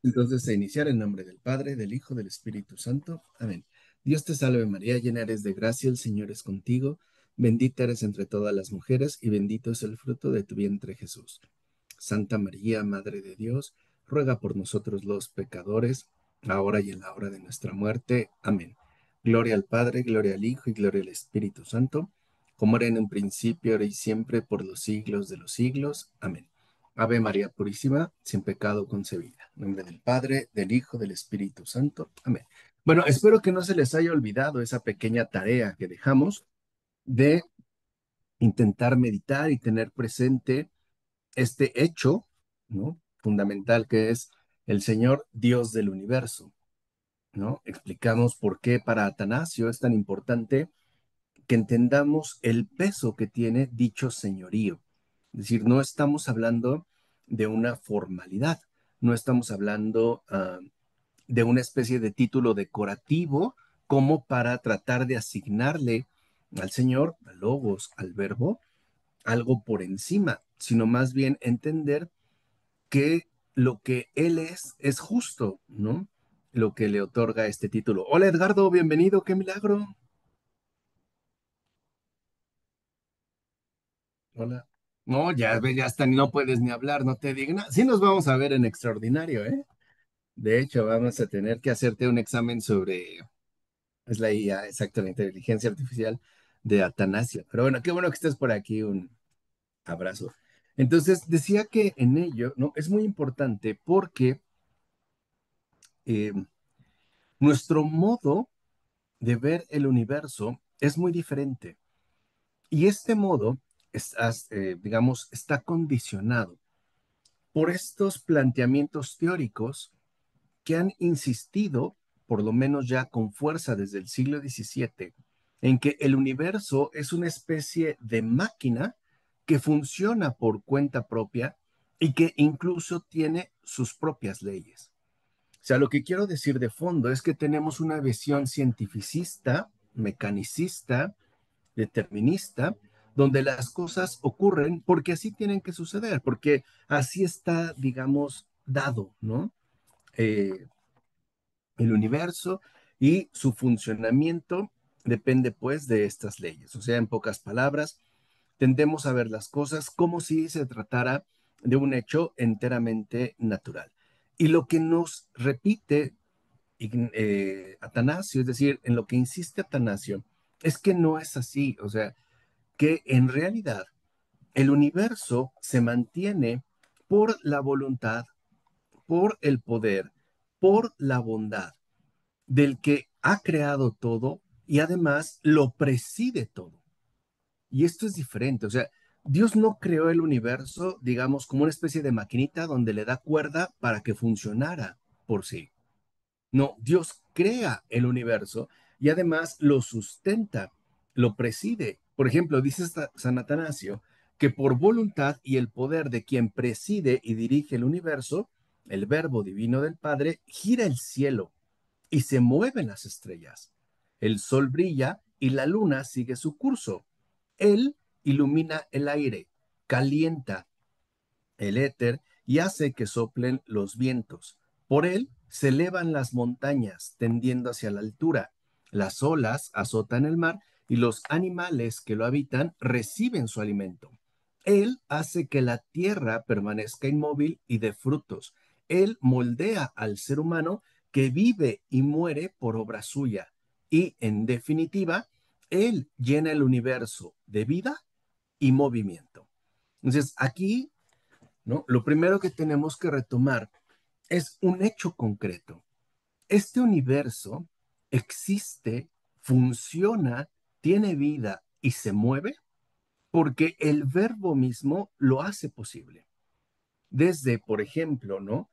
Entonces, a iniciar en nombre del Padre, del Hijo, del Espíritu Santo. Amén. Dios te salve María, llena eres de gracia, el Señor es contigo. Bendita eres entre todas las mujeres y bendito es el fruto de tu vientre Jesús. Santa María, Madre de Dios, ruega por nosotros los pecadores, ahora y en la hora de nuestra muerte. Amén. Gloria al Padre, gloria al Hijo y gloria al Espíritu Santo, como era en un principio, ahora y siempre, por los siglos de los siglos. Amén. Ave María Purísima, sin pecado concebida. En nombre del Padre, del Hijo, del Espíritu Santo. Amén. Bueno, espero que no se les haya olvidado esa pequeña tarea que dejamos de intentar meditar y tener presente este hecho, ¿no? Fundamental que es el Señor Dios del universo, ¿no? Explicamos por qué para Atanasio es tan importante que entendamos el peso que tiene dicho señorío. Es decir, no estamos hablando de una formalidad, no estamos hablando de una especie de título decorativo como para tratar de asignarle al Señor, al Logos, al Verbo, algo por encima, sino más bien entender que lo que Él es justo, ¿no? Lo que le otorga este título. Hola Edgardo, bienvenido, qué milagro. Hola. No, ya ves, ya hasta no puedes ni hablar, no te digna. Sí nos vamos a ver en extraordinario, ¿eh? De hecho, vamos a tener que hacerte un examen sobre, es la IA, exacto, la inteligencia artificial de Atanasio. Pero bueno, qué bueno que estés por aquí, un abrazo. Entonces, decía que en ello, ¿no? Es muy importante porque eh, nuestro modo de ver el universo es muy diferente. Y este modo, digamos, está condicionado por estos planteamientos teóricos que han insistido, por lo menos ya con fuerza desde el siglo XVII, en que el universo es una especie de máquina que funciona por cuenta propia y que incluso tiene sus propias leyes. O sea, lo que quiero decir de fondo es que tenemos una visión cientificista, mecanicista, determinista, donde las cosas ocurren porque así tienen que suceder, porque así está, digamos, dado, ¿no? Eh, el universo y su funcionamiento depende pues de estas leyes. O sea, en pocas palabras, tendemos a ver las cosas como si se tratara de un hecho enteramente natural. Y lo que nos repite Atanasio, es decir, en lo que insiste Atanasio, es que no es así. O sea, que en realidad el universo se mantiene por la voluntad, por el poder, por la bondad del que ha creado todo y además lo preside todo. Y esto es diferente, o sea, Dios no creó el universo, digamos, como una especie de maquinita donde le da cuerda para que funcionara por sí. No, Dios crea el universo y además lo sustenta, lo preside. Por ejemplo, dice San Atanasio que por voluntad y el poder de quien preside y dirige el universo, el verbo divino del Padre, gira el cielo y se mueven las estrellas. El sol brilla y la luna sigue su curso. Él ilumina el aire, calienta el éter y hace que soplen los vientos. Por él se elevan las montañas, tendiendo hacia la altura. Las olas azotan el mar y los animales que lo habitan reciben su alimento. Él hace que la tierra permanezca inmóvil y de frutos. Él moldea al ser humano que vive y muere por obra suya. Y, en definitiva, Él llena el universo de vida y movimiento. Entonces, aquí, ¿no? Lo primero que tenemos que retomar es un hecho concreto. Este universo existe, funciona, tiene vida y se mueve porque el verbo mismo lo hace posible. Desde, por ejemplo, ¿no?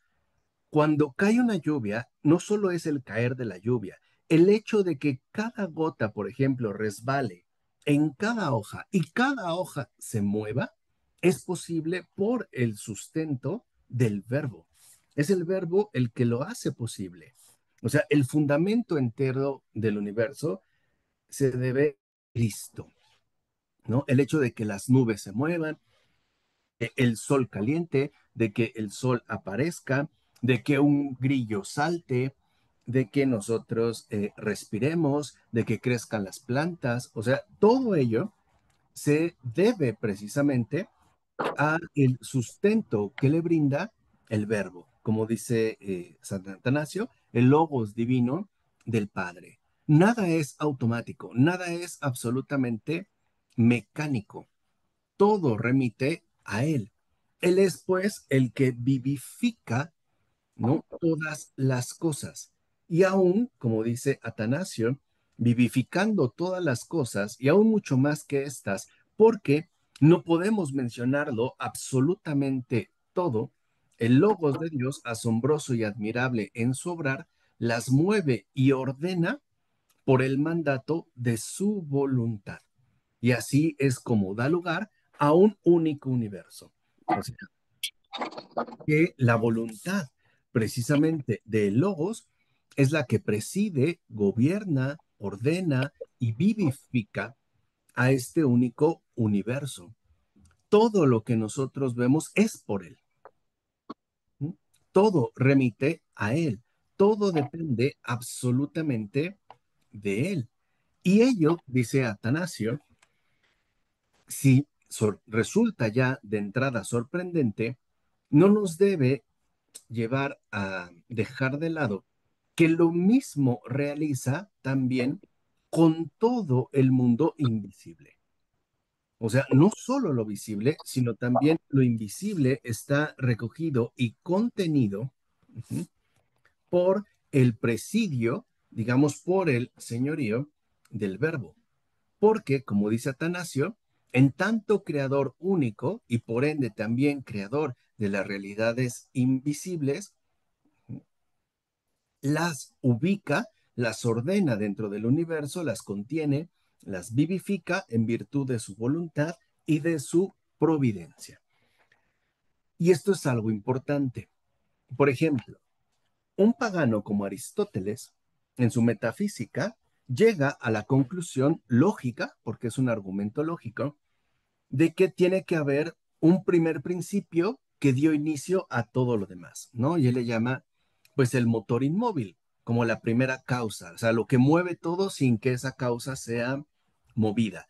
Cuando cae una lluvia, no solo es el caer de la lluvia, el hecho de que cada gota, por ejemplo, resbale en cada hoja y cada hoja se mueva, es posible por el sustento del verbo. Es el verbo el que lo hace posible. O sea, el fundamento entero del universo se debe a Cristo, ¿no? El hecho de que las nubes se muevan, el sol caliente, de que el sol aparezca, de que un grillo salte, de que nosotros respiremos, de que crezcan las plantas. O sea, todo ello se debe precisamente a el sustento que le brinda el verbo, como dice San Atanasio, el logos divino del Padre. Nada es automático, nada es absolutamente mecánico, todo remite a Él. Él es pues el que vivifica, ¿no? Todas las cosas. Y aún, como dice Atanasio, vivificando todas las cosas y aún mucho más que estas, porque no podemos mencionarlo absolutamente todo, el Logos de Dios, asombroso y admirable en su obrar, las mueve y ordena por el mandato de su voluntad. Y así es como da lugar a un único universo. O sea, que la voluntad precisamente de Logos es la que preside, gobierna, ordena y vivifica a este único universo. Todo lo que nosotros vemos es por Él. ¿Mm? Todo remite a Él. Todo depende absolutamente de Él. Y ello, dice Atanasio, si resulta ya de entrada sorprendente, no nos debe llevar a dejar de lado que lo mismo realiza también con todo el mundo invisible. O sea, no solo lo visible, sino también lo invisible está recogido y contenido ujú, por el presidio, digamos, por el señorío del verbo. Porque, como dice Atanasio, en tanto creador único y por ende también creador de las realidades invisibles, las ubica, las ordena dentro del universo, las contiene, las vivifica en virtud de su voluntad y de su providencia. Y esto es algo importante. Por ejemplo, un pagano como Aristóteles, en su metafísica, llega a la conclusión lógica, porque es un argumento lógico, de que tiene que haber un primer principio que dio inicio a todo lo demás, ¿no? Y él le llama, pues, el motor inmóvil, como la primera causa, o sea, lo que mueve todo sin que esa causa sea movida.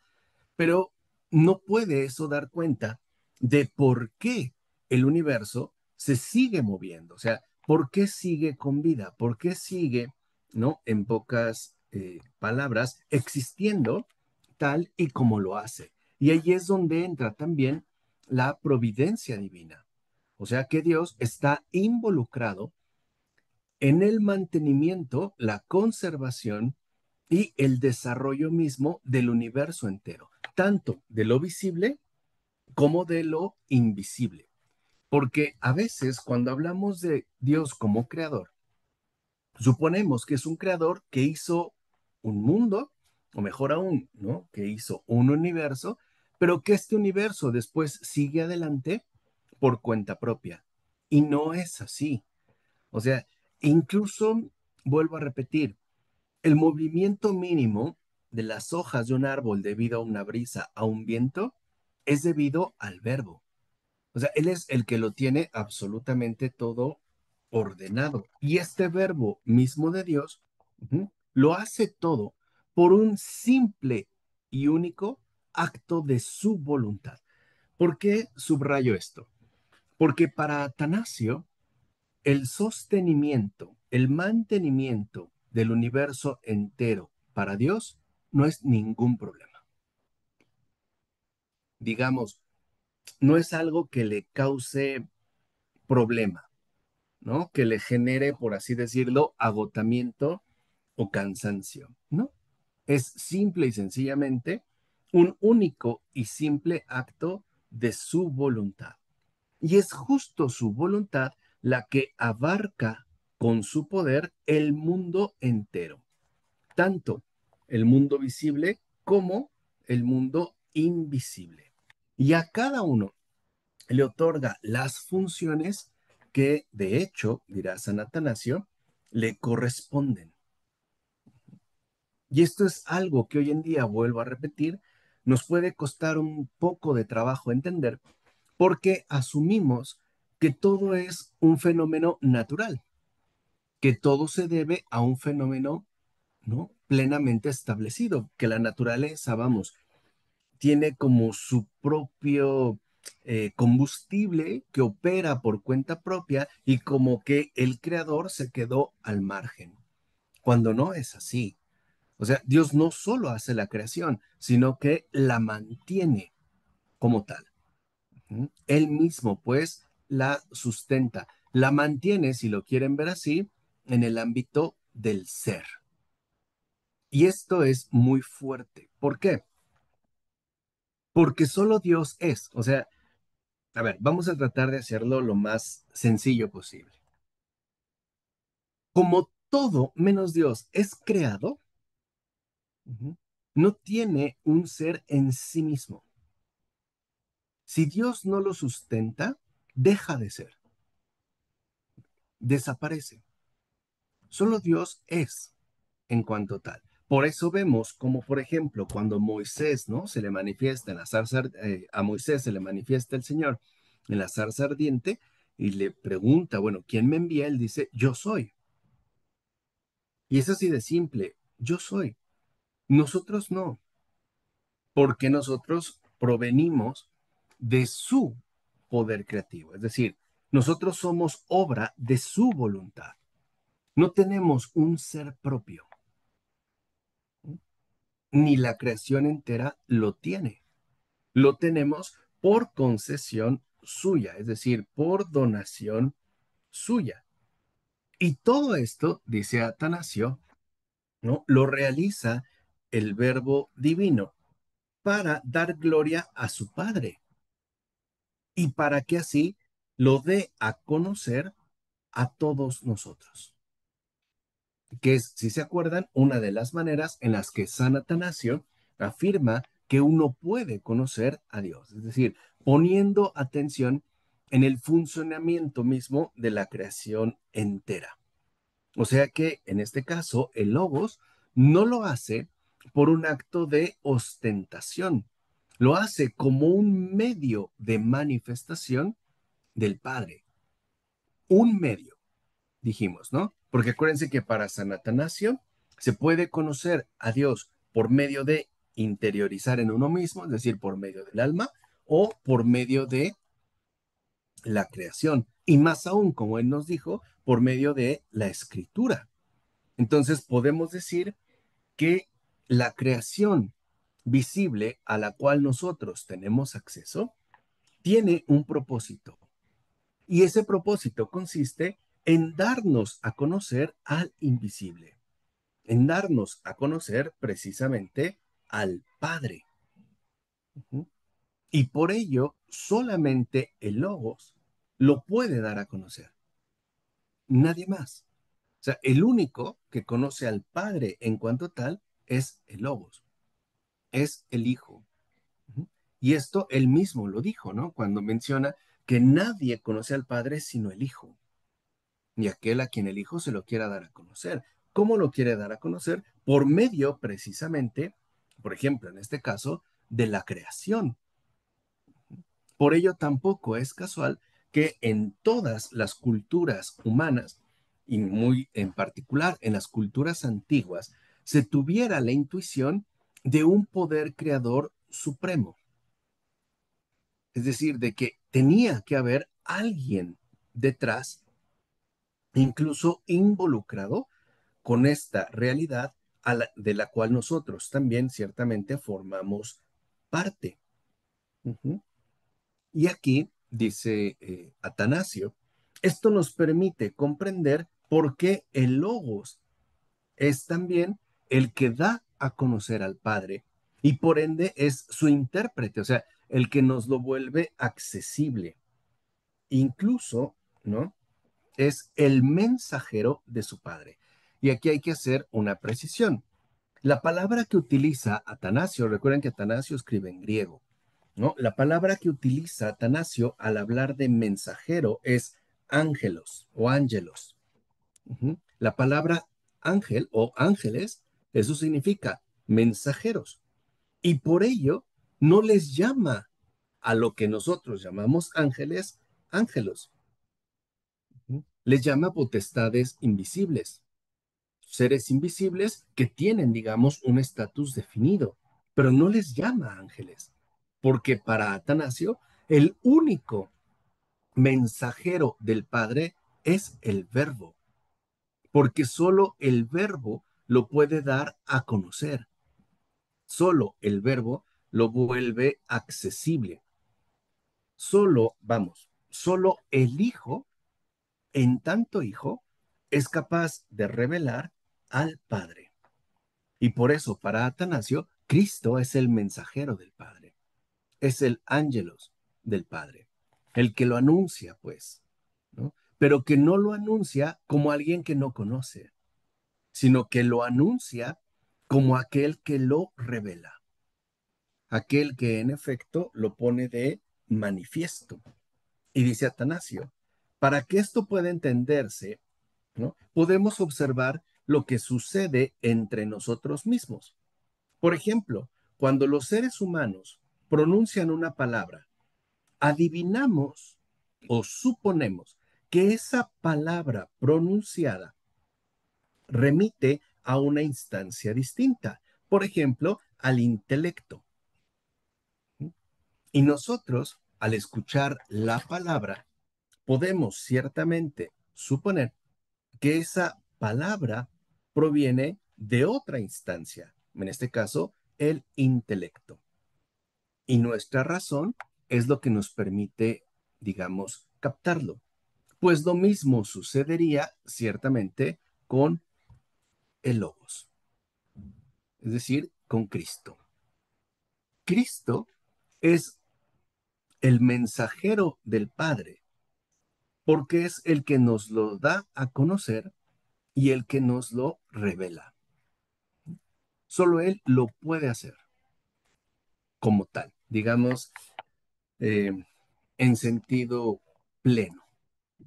Pero no puede eso dar cuenta de por qué el universo se sigue moviendo, o sea, por qué sigue con vida, por qué sigue, ¿no? En pocas palabras, existiendo tal y como lo hace. Y ahí es donde entra también la providencia divina. O sea que Dios está involucrado en el mantenimiento, la conservación y el desarrollo mismo del universo entero, tanto de lo visible como de lo invisible. Porque a veces cuando hablamos de Dios como creador, suponemos que es un creador que hizo un mundo, o mejor aún, ¿no? Que hizo un universo, pero que este universo después sigue adelante por cuenta propia. Y no es así. O sea, incluso, vuelvo a repetir, el movimiento mínimo de las hojas de un árbol debido a una brisa, a un viento, es debido al verbo. O sea, Él es el que lo tiene absolutamente todo ordenado. Y este verbo mismo de Dios lo hace todo por un simple y único acto de su voluntad. ¿Por qué subrayo esto? Porque para Atanasio, el sostenimiento, el mantenimiento del universo entero para Dios no es ningún problema. Digamos, no es algo que le cause problema, ¿no? Que le genere, por así decirlo, agotamiento o cansancio, ¿no? Es simple y sencillamente un único y simple acto de su voluntad. Y es justo su voluntad la que abarca con su poder el mundo entero, tanto el mundo visible como el mundo invisible. Y a cada uno le otorga las funciones que, de hecho, dirá San Atanasio, le corresponden. Y esto es algo que hoy en día, vuelvo a repetir, nos puede costar un poco de trabajo entender porque asumimos que todo es un fenómeno natural, que todo se debe a un fenómeno, ¿no? Plenamente establecido, que la naturaleza, vamos, tiene como su propio combustible que opera por cuenta propia y como que el creador se quedó al margen, cuando no es así. O sea, Dios no solo hace la creación, sino que la mantiene como tal. ¿Mm? Él mismo, pues, la sustenta, la mantiene, si lo quieren ver así, en el ámbito del ser. Y esto es muy fuerte. ¿Por qué? Porque solo Dios es. O sea, a ver, vamos a tratar de hacerlo lo más sencillo posible. Como todo menos Dios es creado, ujú, no tiene un ser en sí mismo. Si Dios no lo sustenta, deja de ser, desaparece. Solo Dios es en cuanto tal. Por eso vemos como, por ejemplo, cuando Moisés, ¿no? Se le manifiesta en la zarza, a Moisés se le manifiesta el Señor en la zarza ardiente y le pregunta, bueno, ¿quién me envía? Él dice, yo soy. Y es así de simple, yo soy. Nosotros no, porque nosotros provenimos de su poder creativo. Es decir, nosotros somos obra de su voluntad. No tenemos un ser propio, ni la creación entera lo tiene. Lo tenemos por concesión suya, es decir, por donación suya. Y todo esto, dice Atanasio, ¿no? Lo realiza el verbo divino para dar gloria a su Padre y para que así lo dé a conocer a todos nosotros. Que es, si se acuerdan, una de las maneras en las que San Atanasio afirma que uno puede conocer a Dios, es decir, poniendo atención en el funcionamiento mismo de la creación entera. O sea que en este caso, el logos no lo hace por un acto de ostentación, lo hace como un medio de manifestación del Padre, un medio, dijimos, ¿no? Porque acuérdense que para San Atanasio se puede conocer a Dios por medio de interiorizar en uno mismo, es decir, por medio del alma o por medio de la creación. Y más aún, como él nos dijo, por medio de la escritura. Entonces podemos decir que la creación visible a la cual nosotros tenemos acceso tiene un propósito. Y ese propósito consiste en darnos a conocer al invisible, en darnos a conocer precisamente al Padre. Ujú. Y por ello, solamente el Logos lo puede dar a conocer, nadie más. O sea, el único que conoce al Padre en cuanto tal es el Logos, es el Hijo. Ujú. Y esto él mismo lo dijo, ¿no? Cuando menciona que nadie conoce al Padre sino el Hijo, y aquel a quien el Hijo se lo quiera dar a conocer. ¿Cómo lo quiere dar a conocer? Por medio precisamente, por ejemplo, en este caso, de la creación. Por ello tampoco es casual que en todas las culturas humanas, y muy en particular en las culturas antiguas, se tuviera la intuición de un poder creador supremo. Es decir, de que tenía que haber alguien detrás, incluso involucrado con esta realidad de la cual nosotros también ciertamente formamos parte. Ujú. Y aquí, dice Atanasio, esto nos permite comprender por qué el logos es también el que da a conocer al Padre y por ende es su intérprete, o sea, el que nos lo vuelve accesible. Incluso, ¿no? Es el mensajero de su Padre. Y aquí hay que hacer una precisión. La palabra que utiliza Atanasio, recuerden que Atanasio escribe en griego, ¿no? La palabra que utiliza Atanasio al hablar de mensajero es ángelos o ángelos. Ujú. La palabra ángel o ángeles, eso significa mensajeros. Y por ello no les llama a lo que nosotros llamamos ángeles, ángelos, Les llama potestades invisibles, seres invisibles que tienen, digamos, un estatus definido, pero no les llama ángeles, porque para Atanasio el único mensajero del Padre es el Verbo, porque solo el Verbo lo puede dar a conocer, solo el Verbo lo vuelve accesible, solo, vamos, solo el Hijo, en tanto Hijo, es capaz de revelar al Padre. Y por eso, para Atanasio, Cristo es el mensajero del Padre, es el ángelos del Padre, el que lo anuncia, pues, ¿no? Pero que no lo anuncia como alguien que no conoce, sino que lo anuncia como aquel que lo revela, aquel que en efecto lo pone de manifiesto. Y dice Atanasio, para que esto pueda entenderse, ¿no? Podemos observar lo que sucede entre nosotros mismos. Por ejemplo, cuando los seres humanos pronuncian una palabra, adivinamos o suponemos que esa palabra pronunciada remite a una instancia distinta, por ejemplo, al intelecto. Y nosotros, al escuchar la palabra, podemos ciertamente suponer que esa palabra proviene de otra instancia, en este caso, el intelecto. Y nuestra razón es lo que nos permite, digamos, captarlo. Pues lo mismo sucedería ciertamente con el logos, es decir, con Cristo. Cristo es el mensajero del Padre, porque es el que nos lo da a conocer y el que nos lo revela. Solo Él lo puede hacer como tal, digamos, eh, en sentido pleno.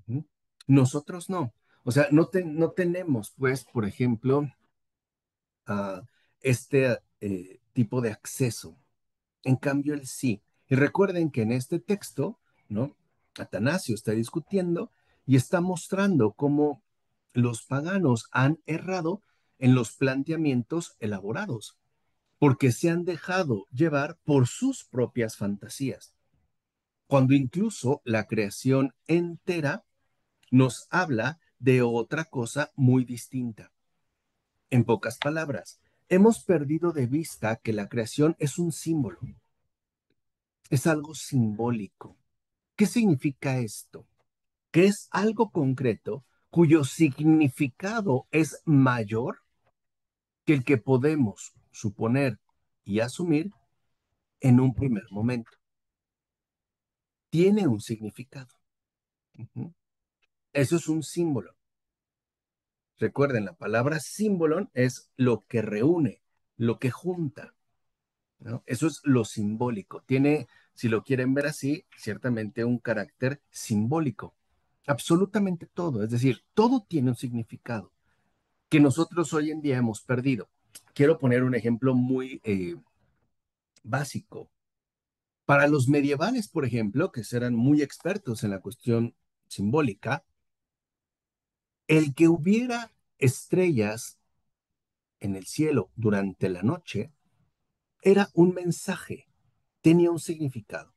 ¿Mm? Nosotros no. O sea, no tenemos, pues, por ejemplo, este tipo de acceso. En cambio, él sí. Y recuerden que en este texto, ¿no? Atanasio está discutiendo y está mostrando cómo los paganos han errado en los planteamientos elaborados, porque se han dejado llevar por sus propias fantasías, cuando incluso la creación entera nos habla de otra cosa muy distinta. En pocas palabras, hemos perdido de vista que la creación es un símbolo, es algo simbólico. ¿Qué significa esto? Que es algo concreto cuyo significado es mayor que el que podemos suponer y asumir en un primer momento. Tiene un significado. Ujú. Eso es un símbolo. Recuerden, la palabra símbolo es lo que reúne, lo que junta, ¿no? Eso es lo simbólico. Tiene, si lo quieren ver así, ciertamente un carácter simbólico. Absolutamente todo. Es decir, todo tiene un significado que nosotros hoy en día hemos perdido. Quiero poner un ejemplo muy básico. Para los medievales, por ejemplo, que eran muy expertos en la cuestión simbólica, el que hubiera estrellas en el cielo durante la noche era un mensaje, tenía un significado.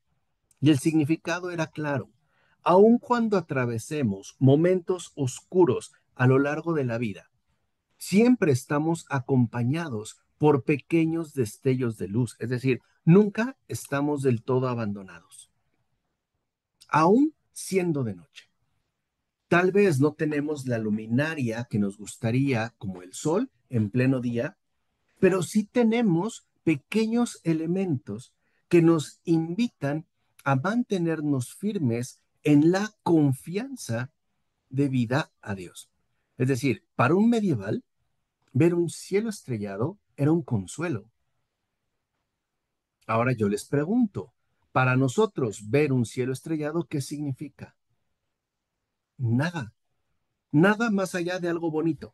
Y el significado era claro. Aun cuando atravesemos momentos oscuros a lo largo de la vida, siempre estamos acompañados por pequeños destellos de luz, es decir, nunca estamos del todo abandonados, aun siendo de noche. Tal vez no tenemos la luminaria que nos gustaría como el sol en pleno día, pero sí tenemos pequeños elementos que nos invitan a mantenernos firmes en la confianza debida a Dios. Es decir, para un medieval, ver un cielo estrellado era un consuelo. Ahora yo les pregunto, para nosotros ver un cielo estrellado, ¿qué significa? Nada, nada más allá de algo bonito,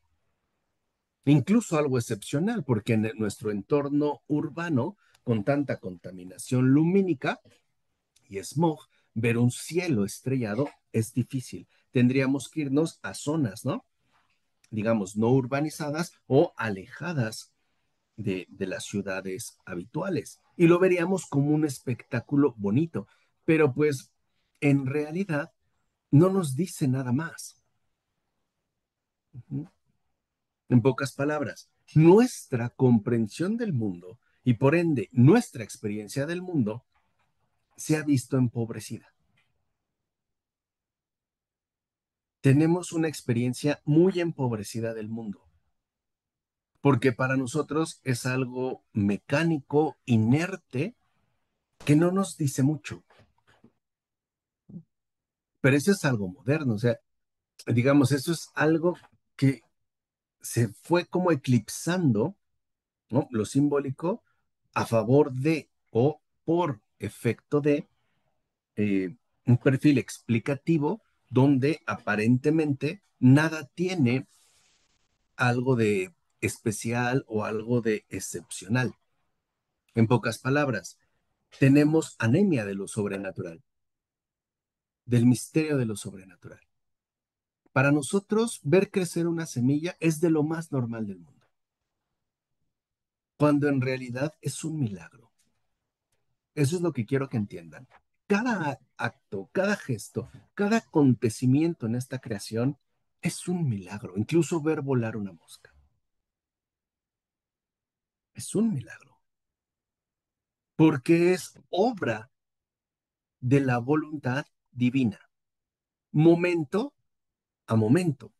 incluso algo excepcional, porque en nuestro entorno urbano, con tanta contaminación lumínica y smog, ver un cielo estrellado es difícil. tendríamos que irnos a zonas, ¿no? Digamos, no urbanizadas o alejadas de las ciudades habituales. Y lo veríamos como un espectáculo bonito, pero pues en realidad no nos dice nada más. Ujú. En pocas palabras, nuestra comprensión del mundo y por ende nuestra experiencia del mundo se ha visto empobrecida. Tenemos una experiencia muy empobrecida del mundo, porque para nosotros es algo mecánico, inerte, que no nos dice mucho, pero eso es algo moderno, o sea, digamos, eso es algo que se fue como eclipsando, ¿no? Lo simbólico a favor de o por efecto de un perfil explicativo donde aparentemente nada tiene algo de especial o algo de excepcional. En pocas palabras, tenemos anemia de lo sobrenatural, del misterio de lo sobrenatural. Para nosotros, ver crecer una semilla es de lo más normal del mundo, cuando en realidad es un milagro. Eso es lo que quiero que entiendan. Cada acto, cada gesto, cada acontecimiento en esta creación es un milagro. Incluso ver volar una mosca es un milagro, porque es obra de la voluntad divina, momento a momento.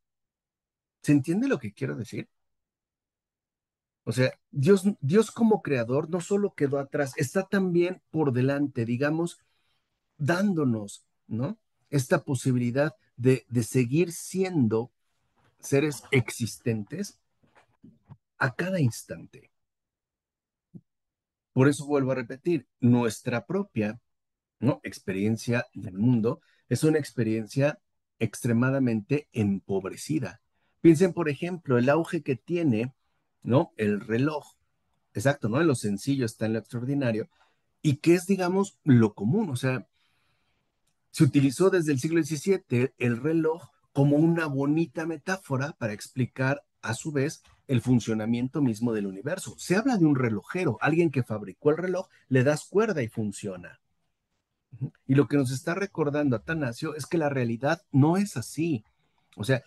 ¿Se entiende lo que quiero decir? O sea, Dios como creador no solo quedó atrás, está también por delante, digamos, dándonos, ¿no? Esta posibilidad de seguir siendo seres existentes a cada instante. Por eso vuelvo a repetir, nuestra propia, ¿no? experiencia del mundo es una experiencia extremadamente empobrecida. Piensen, por ejemplo, el auge que tiene, ¿no? El reloj. Exacto, ¿no? En lo sencillo está en lo extraordinario y que es, digamos, lo común. O sea, se utilizó desde el siglo XVII el reloj como una bonita metáfora para explicar a su vez el funcionamiento mismo del universo. Se habla de un relojero, alguien que fabricó el reloj, le das cuerda y funciona. Y lo que nos está recordando Atanasio es que la realidad no es así. O sea,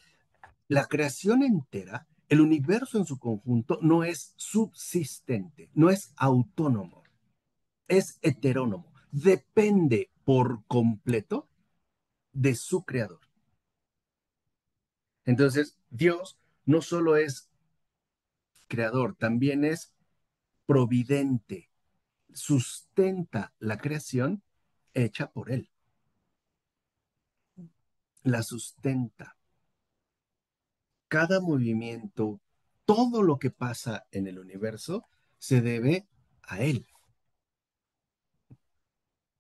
la creación entera, el universo en su conjunto, no es subsistente, no es autónomo, es heterónomo. Depende por completo de su creador. Entonces, Dios no solo es creador, también es providente, sustenta la creación hecha por Él, la sustenta. Cada movimiento, todo lo que pasa en el universo se debe a Él.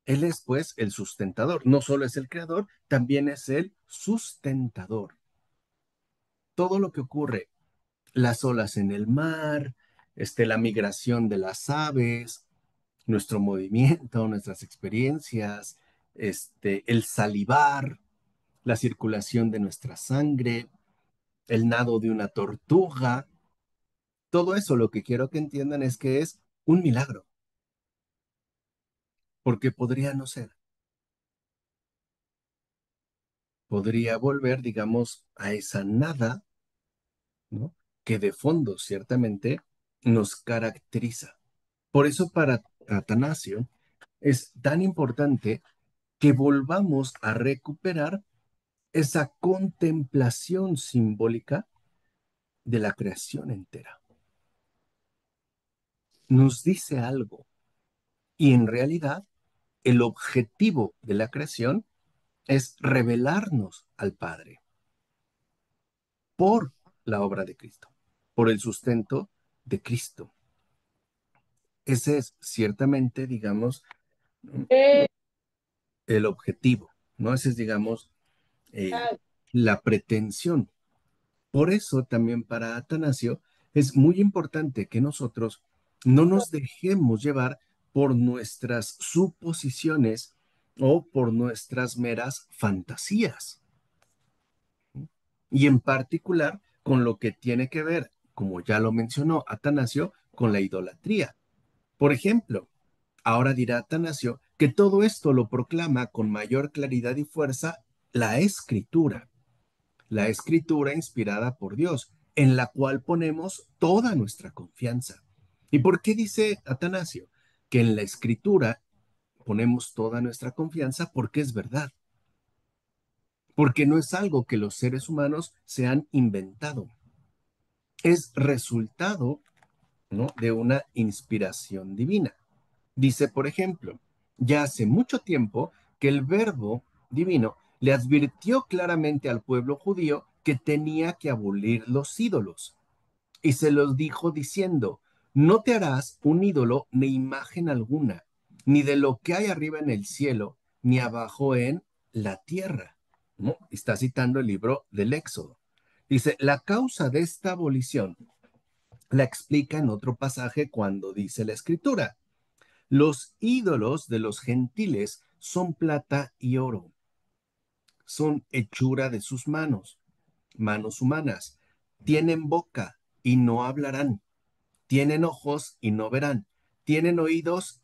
Él es pues el sustentador, no solo es el creador, también es el sustentador. Todo lo que ocurre, las olas en el mar, la migración de las aves, nuestro movimiento, nuestras experiencias, el salivar, la circulación de nuestra sangre, el nado de una tortuga, todo eso lo que quiero que entiendan es que es un milagro, porque podría no ser, podría volver, digamos, a esa nada, ¿no? Que de fondo ciertamente nos caracteriza. Por eso para Atanasio es tan importante que volvamos a recuperar esa contemplación simbólica de la creación entera. Nos dice algo y en realidad el objetivo de la creación es revelarnos al Padre por la obra de Cristo, por el sustento de Cristo. Ese es ciertamente, digamos, el objetivo, ¿no? Ese es, digamos, eh, la pretensión. Por eso también para Atanasio es muy importante que nosotros no nos dejemos llevar por nuestras suposiciones o por nuestras meras fantasías. y en particular con lo que tiene que ver, como ya lo mencionó Atanasio, con la idolatría. Por ejemplo, ahora dirá Atanasio que todo esto lo proclama con mayor claridad y fuerza la escritura inspirada por Dios, en la cual ponemos toda nuestra confianza. ¿Y por qué dice Atanasio que en la escritura ponemos toda nuestra confianza? Porque es verdad, porque no es algo que los seres humanos se han inventado, es resultado, ¿no?, de una inspiración divina. Dice, por ejemplo, ya hace mucho tiempo que el verbo divino le advirtió claramente al pueblo judío que tenía que abolir los ídolos y se los dijo diciendo, no te harás un ídolo ni imagen alguna, ni de lo que hay arriba en el cielo, ni abajo en la tierra. ¿No? Está citando el libro del Éxodo. Dice, la causa de esta abolición la explica en otro pasaje cuando dice la escritura. Los ídolos de los gentiles son plata y oro, son hechura de sus manos, manos humanas. Tienen boca y no hablarán, tienen ojos y no verán, tienen oídos,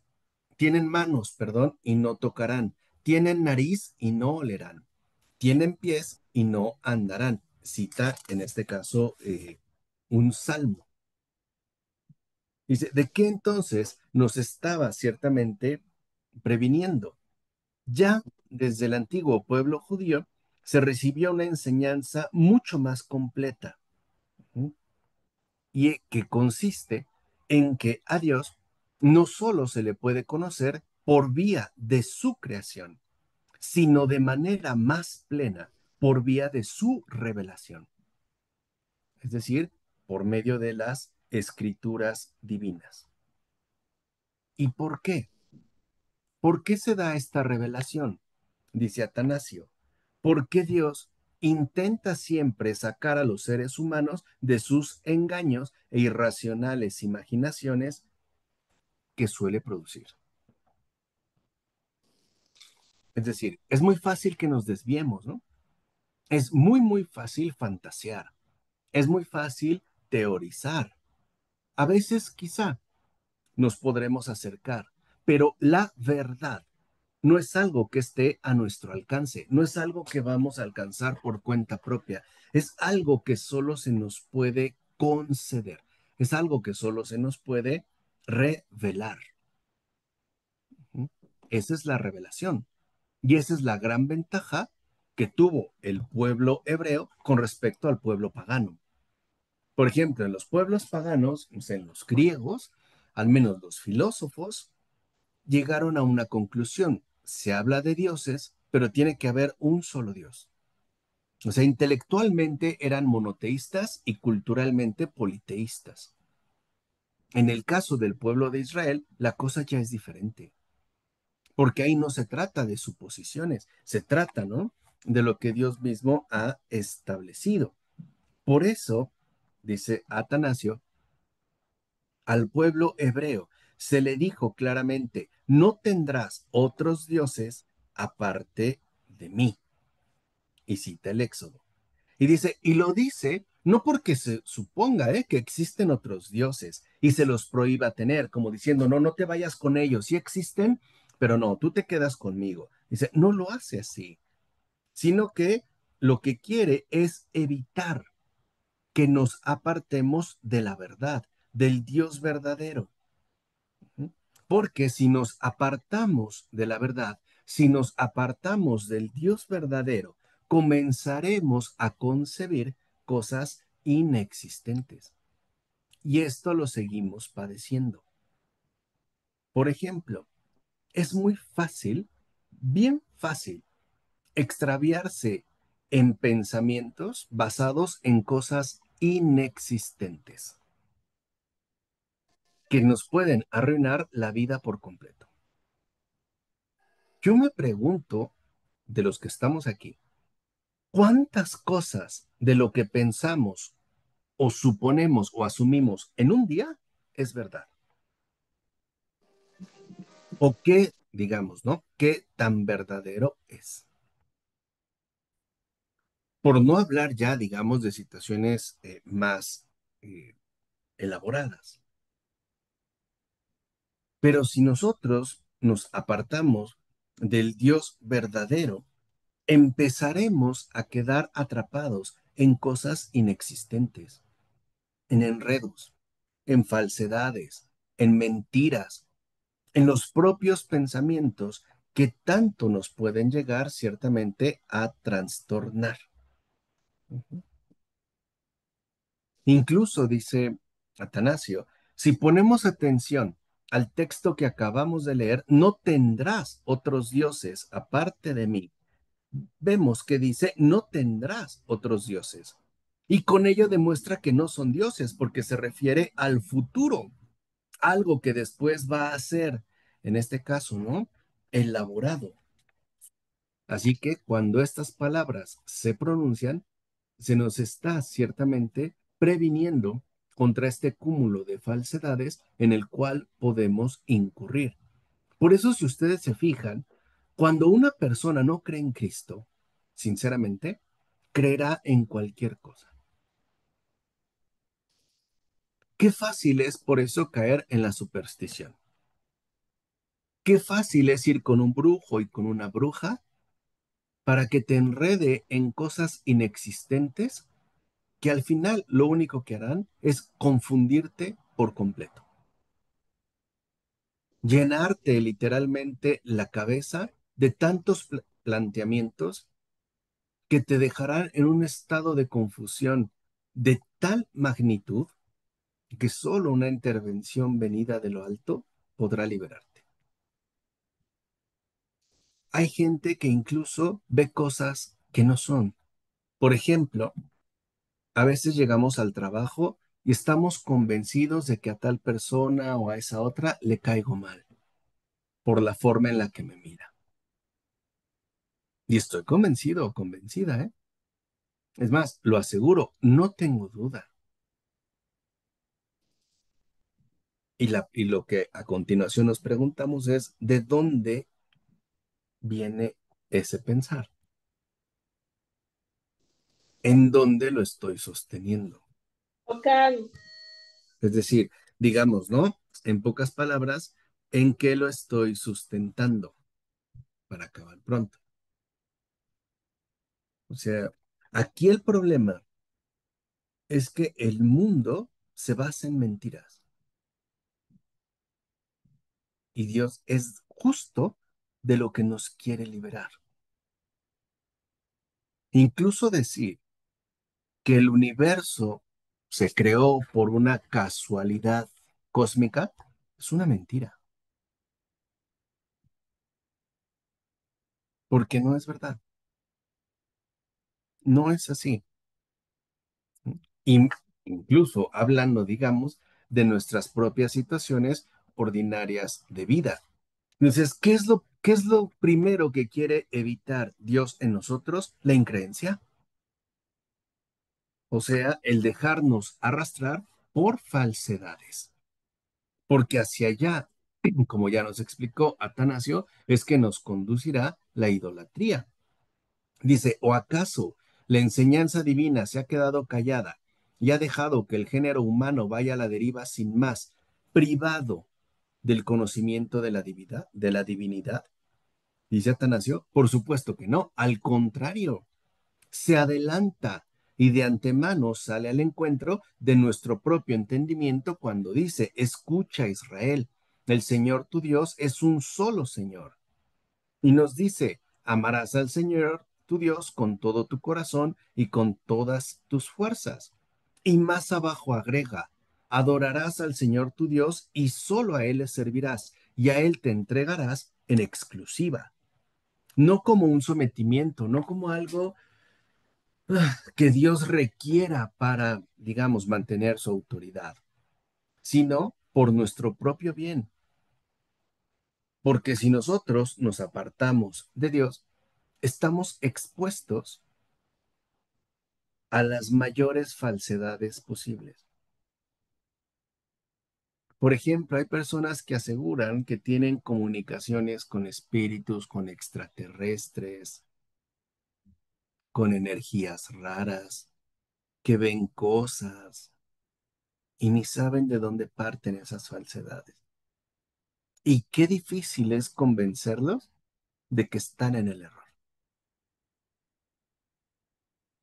tienen manos, perdón, y no tocarán, tienen nariz y no olerán, tienen pies y no andarán. Cita en este caso un salmo. Dice, ¿de qué entonces nos estaba ciertamente previniendo? Ya desde el antiguo pueblo judío se recibió una enseñanza mucho más completa, ¿sí?, y que consiste en que a Dios no solo se le puede conocer por vía de su creación, sino de manera más plena por vía de su revelación, es decir, por medio de las escrituras divinas. ¿Y por qué? ¿Por qué se da esta revelación? Dice Atanasio. Porque Dios intenta siempre sacar a los seres humanos de sus engaños e irracionales imaginaciones que suele producir. Es decir, es muy fácil que nos desviemos, ¿no? Es muy, muy fácil fantasear. Es muy fácil teorizar. A veces quizá nos podremos acercar, pero la verdad no es algo que esté a nuestro alcance, no es algo que vamos a alcanzar por cuenta propia, es algo que solo se nos puede conceder, es algo que solo se nos puede revelar. ¿Mm? Esa es la revelación y esa es la gran ventaja que tuvo el pueblo hebreo con respecto al pueblo pagano. Por ejemplo, en los pueblos paganos, en los griegos, al menos los filósofos, llegaron a una conclusión. Se habla de dioses, pero tiene que haber un solo Dios. O sea, intelectualmente eran monoteístas y culturalmente politeístas. En el caso del pueblo de Israel, la cosa ya es diferente, porque ahí no se trata de suposiciones, se trata, ¿no?, de lo que Dios mismo ha establecido. Por eso, dice Atanasio, al pueblo hebreo se le dijo claramente, no tendrás otros dioses aparte de mí. Y cita el Éxodo. Y dice, y lo dice no porque se suponga que existen otros dioses y se los prohíba tener, como diciendo, no, no te vayas con ellos, sí existen, pero no, tú te quedas conmigo. Dice, no lo hace así, sino que lo que quiere es evitar que nos apartemos de la verdad, del Dios verdadero. Porque si nos apartamos de la verdad, si nos apartamos del Dios verdadero, comenzaremos a concebir cosas inexistentes. Y esto lo seguimos padeciendo. Por ejemplo, es muy fácil, bien fácil, extraviarse en pensamientos basados en cosas inexistentes que nos pueden arruinar la vida por completo. Yo me pregunto, de los que estamos aquí, ¿cuántas cosas de lo que pensamos o suponemos o asumimos en un día es verdad? ¿O qué, digamos, ¿no? ¿Qué tan verdadero es? Por no hablar ya, digamos, de situaciones más eh, elaboradas. Pero si nosotros nos apartamos del Dios verdadero, empezaremos a quedar atrapados en cosas inexistentes, en enredos, en falsedades, en mentiras, en los propios pensamientos que tanto nos pueden llegar ciertamente a trastornar. Incluso, dice Atanasio, si ponemos atención al texto que acabamos de leer, no tendrás otros dioses aparte de mí. Vemos que dice, no tendrás otros dioses. Y con ello demuestra que no son dioses, porque se refiere al futuro, algo que después va a ser, en este caso, ¿no? Elaborado. Así que cuando estas palabras se pronuncian, se nos está ciertamente previniendo contra este cúmulo de falsedades en el cual podemos incurrir. Por eso, si ustedes se fijan, cuando una persona no cree en Cristo, sinceramente, creerá en cualquier cosa. Qué fácil es por eso caer en la superstición. Qué fácil es ir con un brujo y con una bruja para que te enrede en cosas inexistentes que al final lo único que harán es confundirte por completo, llenarte literalmente la cabeza de tantos planteamientos que te dejarán en un estado de confusión de tal magnitud que solo una intervención venida de lo alto podrá liberarte. Hay gente que incluso ve cosas que no son. Por ejemplo, a veces llegamos al trabajo y estamos convencidos de que a tal persona o a esa otra le caigo mal por la forma en la que me mira. Y estoy convencido o convencida, ¿eh? Es más, lo aseguro, no tengo duda. Y lo que a continuación nos preguntamos es, ¿de dónde viene ese pensar? ¿En dónde lo estoy sosteniendo? Local. Es decir, digamos, ¿no? En pocas palabras, ¿en qué lo estoy sustentando para acabar pronto? O sea, aquí el problema es que el mundo se basa en mentiras y Dios es justo de lo que nos quiere liberar. Incluso decir que el universo se creó por una casualidad cósmica es una mentira, porque no es verdad, no es así. Y incluso hablando, digamos, de nuestras propias situaciones ordinarias de vida. Entonces, qué es lo primero que quiere evitar Dios en nosotros? La increencia. O sea, el dejarnos arrastrar por falsedades. Porque hacia allá, como ya nos explicó Atanasio, es que nos conducirá la idolatría. Dice, ¿o acaso la enseñanza divina se ha quedado callada y ha dejado que el género humano vaya a la deriva sin más, privado del conocimiento de la divinidad? Dice Atanasio, por supuesto que no, al contrario, se adelanta y de antemano sale al encuentro de nuestro propio entendimiento cuando dice, escucha Israel, el Señor tu Dios es un solo Señor. Y nos dice, amarás al Señor tu Dios con todo tu corazón y con todas tus fuerzas. Y más abajo agrega, adorarás al Señor tu Dios y solo a Él le servirás y a Él te entregarás en exclusiva, no como un sometimiento, no como algo que Dios requiera para, digamos, mantener su autoridad, sino por nuestro propio bien. Porque si nosotros nos apartamos de Dios, estamos expuestos a las mayores falsedades posibles. Por ejemplo, hay personas que aseguran que tienen comunicaciones con espíritus, con extraterrestres, con energías raras, que ven cosas y ni saben de dónde parten esas falsedades. Y qué difícil es convencerlos de que están en el error.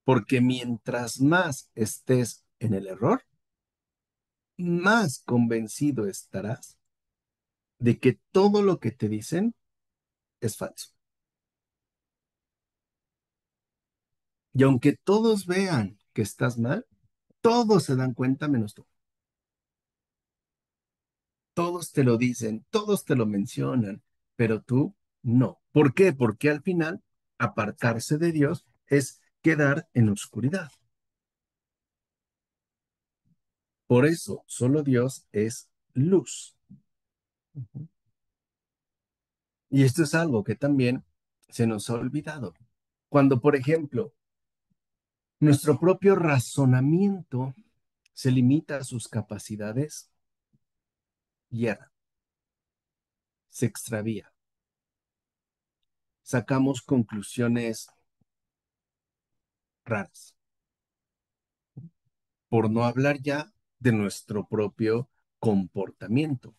Porque mientras más estés en el error, más convencido estarás de que todo lo que te dicen es falso. Y aunque todos vean que estás mal, todos se dan cuenta menos tú. Todos te lo dicen, todos te lo mencionan, pero tú no. ¿Por qué? Porque al final, apartarse de Dios es quedar en oscuridad. Por eso, solo Dios es luz. Y esto es algo que también se nos ha olvidado. Cuando, por ejemplo, nuestro propio razonamiento se limita a sus capacidades, hierra, se extravía, sacamos conclusiones raras, por no hablar ya de nuestro propio comportamiento.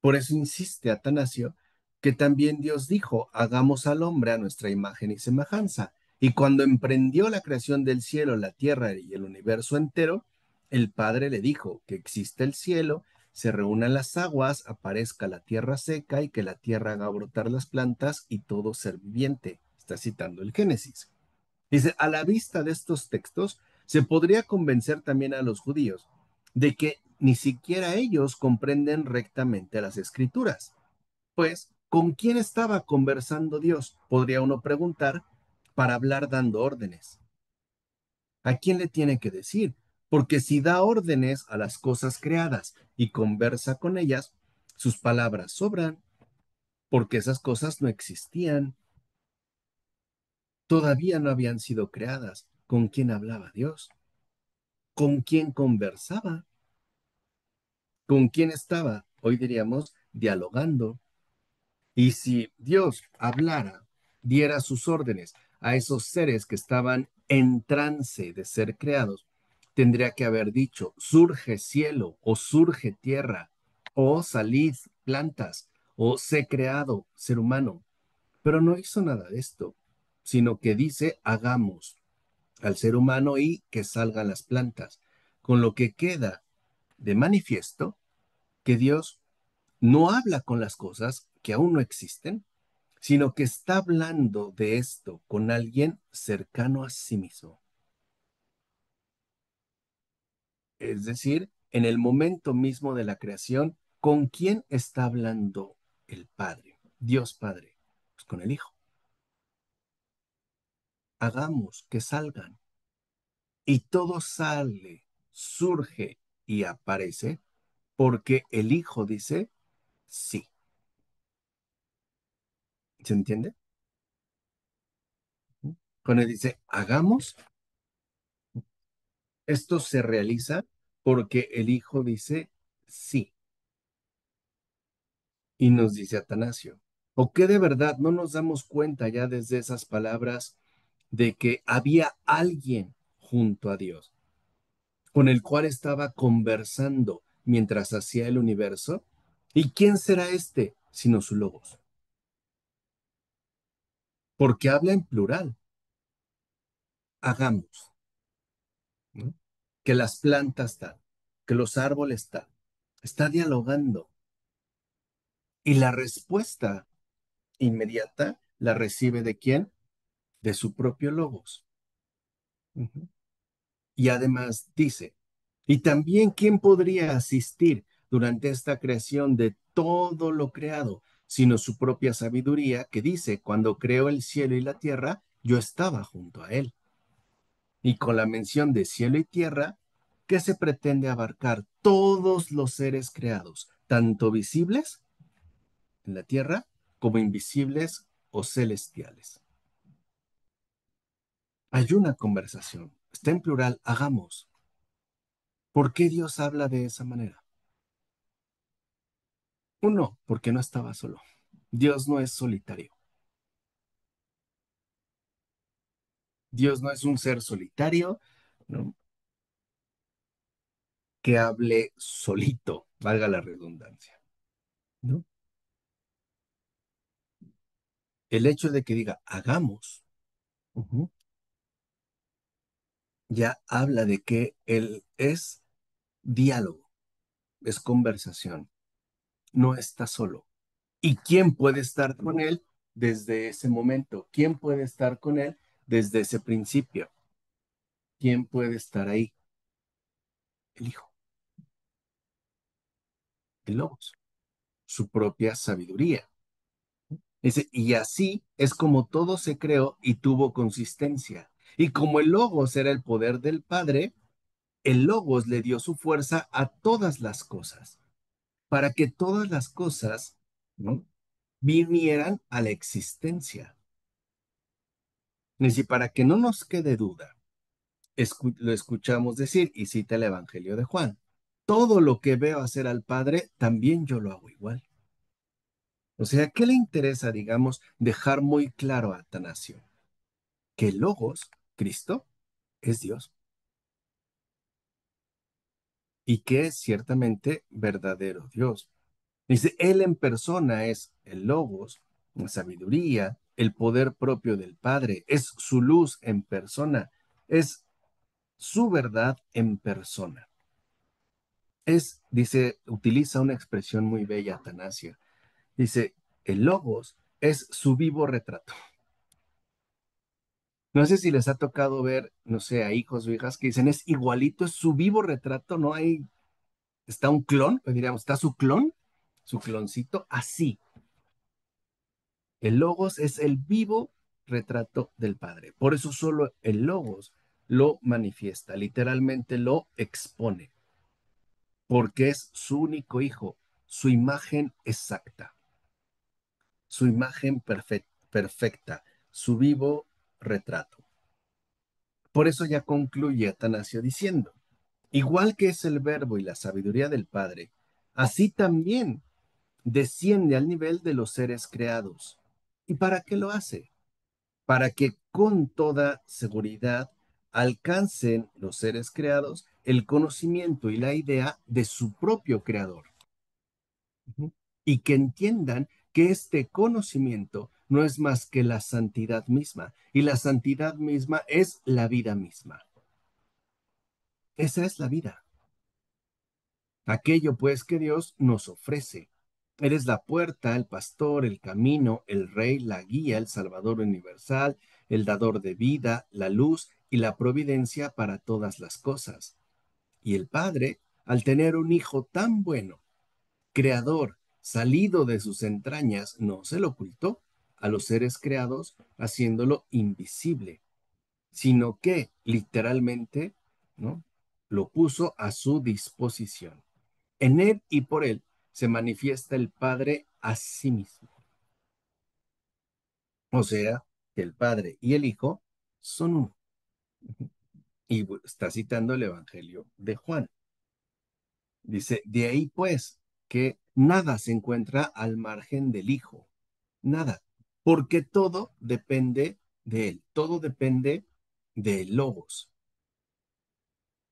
Por eso insiste Atanasio que también Dios dijo, hagamos al hombre a nuestra imagen y semejanza. Y cuando emprendió la creación del cielo, la tierra y el universo entero, el Padre le dijo que existe el cielo, se reúnan las aguas, aparezca la tierra seca y que la tierra haga brotar las plantas y todo ser viviente. Está citando el Génesis. Dice, a la vista de estos textos, se podría convencer también a los judíos de que ni siquiera ellos comprenden rectamente las escrituras. Pues, ¿con quién estaba conversando Dios? Podría uno preguntar para hablar dando órdenes. ¿A quién le tiene que decir? Porque si da órdenes a las cosas creadas y conversa con ellas, sus palabras sobran, porque esas cosas no existían, todavía no habían sido creadas. ¿Con quién hablaba Dios? ¿Con quién conversaba? ¿Con quién estaba? Hoy diríamos dialogando. Y si Dios hablara, diera sus órdenes a esos seres que estaban en trance de ser creados, tendría que haber dicho, surge cielo o surge tierra, o salid plantas, o sé creado ser humano. Pero no hizo nada de esto, sino que dice, hagamos al ser humano y que salgan las plantas, con lo que queda de manifiesto que Dios no habla con las cosas que aún no existen, sino que está hablando de esto con alguien cercano a sí mismo. Es decir, en el momento mismo de la creación, ¿con quién está hablando el Padre? Dios Padre. Pues con el Hijo. Hagamos que salgan. Y todo sale, surge y aparece porque el Hijo dice sí. ¿Se entiende? Cuando dice hagamos, esto se realiza porque el Hijo dice sí. Y nos dice Atanasio, ¿o qué de verdad no nos damos cuenta ya desde esas palabras de que había alguien junto a Dios, con el cual estaba conversando mientras hacía el universo? ¿Y quién será este sino su logos? Porque habla en plural, hagamos, ¿no? Que las plantas están, que los árboles están, está dialogando. Y la respuesta inmediata la recibe de quién? De su propio logos. Ujú. Y además dice, y también quién podría asistir durante esta creación de todo lo creado, sino su propia sabiduría, que dice, cuando creó el cielo y la tierra, yo estaba junto a él. Y con la mención de cielo y tierra, ¿qué se pretende abarcar? Todos los seres creados, tanto visibles en la tierra como invisibles o celestiales. Hay una conversación, está en plural, hagamos. ¿Por qué Dios habla de esa manera? Uno, porque no estaba solo. Dios no es solitario. Dios no es un ser solitario, ¿no? Que hable solito, valga la redundancia, ¿no? El hecho de que diga hagamos, ujú, ya habla de que él es diálogo, es conversación, no está solo. ¿Y quién puede estar con él desde ese momento? ¿Quién puede estar con él desde ese principio? ¿Quién puede estar ahí? El Hijo, el Logos, su propia sabiduría. Dice, y así es como todo se creó y tuvo consistencia. Y como el Logos era el poder del Padre, el Logos le dio su fuerza a todas las cosas, para que todas las cosas, ¿no?, vinieran a la existencia. Y para que no nos quede duda, lo escuchamos decir, y cita el Evangelio de Juan, todo lo que veo hacer al Padre, también yo lo hago igual. O sea, ¿qué le interesa, digamos, dejar muy claro a Atanasio? Que el Logos, Cristo, es Dios y que es ciertamente verdadero Dios. Dice, Él en persona es el Logos, la sabiduría, el poder propio del Padre, es su luz en persona, es su verdad en persona. Es, dice, utiliza una expresión muy bella, Atanasio. Dice, el Logos es su vivo retrato. No sé si les ha tocado ver, no sé, a hijos o hijas que dicen, es igualito, es su vivo retrato, no hay, está un clon, pues diríamos, está su cloncito, así. El Logos es el vivo retrato del Padre. Por eso solo el Logos lo manifiesta, literalmente lo expone, porque es su único hijo, su imagen exacta, su imagen perfecta, su vivo retrato. Por eso ya concluye Atanasio diciendo, igual que es el verbo y la sabiduría del Padre, así también desciende al nivel de los seres creados. ¿Y para qué lo hace? Para que con toda seguridad alcancen los seres creados el conocimiento y la idea de su propio creador. Ujú. Y que entiendan que este conocimiento no es más que la santidad misma, y la santidad misma es la vida misma. Esa es la vida. Aquello pues que Dios nos ofrece. Eres la puerta, el pastor, el camino, el rey, la guía, el salvador universal, el dador de vida, la luz y la providencia para todas las cosas. Y el Padre, al tener un hijo tan bueno, creador, salido de sus entrañas, no se lo ocultó a los seres creados, haciéndolo invisible, sino que literalmente, ¿no?, lo puso a su disposición. En él y por él se manifiesta el Padre a sí mismo. O sea, que el Padre y el Hijo son uno. Y está citando el Evangelio de Juan. Dice, de ahí pues que nada se encuentra al margen del Hijo. Nada. Porque todo depende de él. Todo depende del Logos.